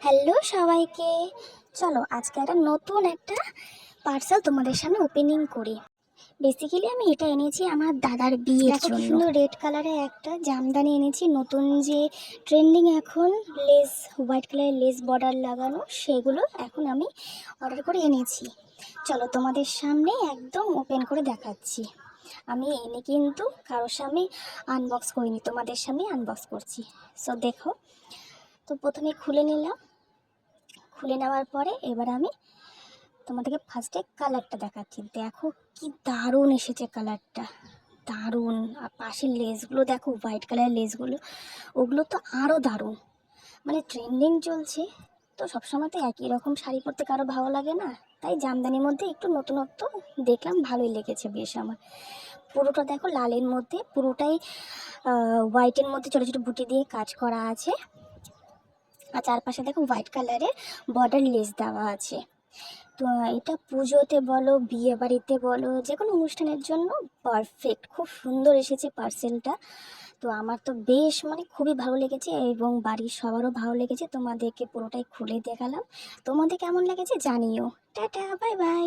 Hello সবাইকে, চলো আজকে নতুন একটা পার্সেল তোমাদের সামনে ওপেনিং করি। বেসিক্যালি আমি এটা এনেছি আমার দাদার বিয়ের জন্য। সুন্দর রেড কালারের একটা জামদানি এনেছি, নতুন যে ট্রেন্ডিং এখন লেস, হোয়াইট কালারের লেস বর্ডার লাগানো, সেগুলো এখন আমি অর্ডার করে এনেছি। চলো তোমাদের সামনে একদম ওপেন করে দেখাচ্ছি। আমি এনে কিন্তু কারোর সামনে আনবক্স করিনি, তোমাদের সামনে আনবক্স করছি। সো দেখো, তো প্রথমে খুলে নিলাম। খুলে নেওয়ার পরে এবার আমি তোমাদেরকে ফার্স্টে কালারটা দেখাচ্ছি। দেখো কি দারুণ এসেছে কালারটা, দারুণ। আর পাশের লেসগুলো দেখো, হোয়াইট কালারের লেসগুলো, ওগুলো তো আরও দারুণ। মানে ট্রেন্ডিং চলছে তো, সবসময় তো একই রকম শাড়ি পরতে কারো ভালো লাগে না, তাই জামদানির মধ্যে একটু নতুনত্ব দেখলাম, ভালোই লেগেছে বেশ আমার। পুরোটা দেখো লালের মধ্যে, পুরোটাই হোয়াইটের মধ্যে ছোটো ছোটো বুটি দিয়ে কাজ করা আছে। আর চারপাশে দেখো হোয়াইট কালারের বর্ডার লেস দেওয়া আছে। তো এটা পুজোতে বলো, বিয়ে বাড়িতে বলো, যে কোনো অনুষ্ঠানের জন্য পারফেক্ট। খুব সুন্দর এসেছে পার্সেলটা। তো আমার তো বেশ মানে খুবই ভালো লেগেছে এবং বাড়ির সবারও ভালো লেগেছে। তোমাদেরকে পুরোটাই খুলে দেখালাম, তোমাদের কেমন লেগেছে জানিও। Tata, bye bye.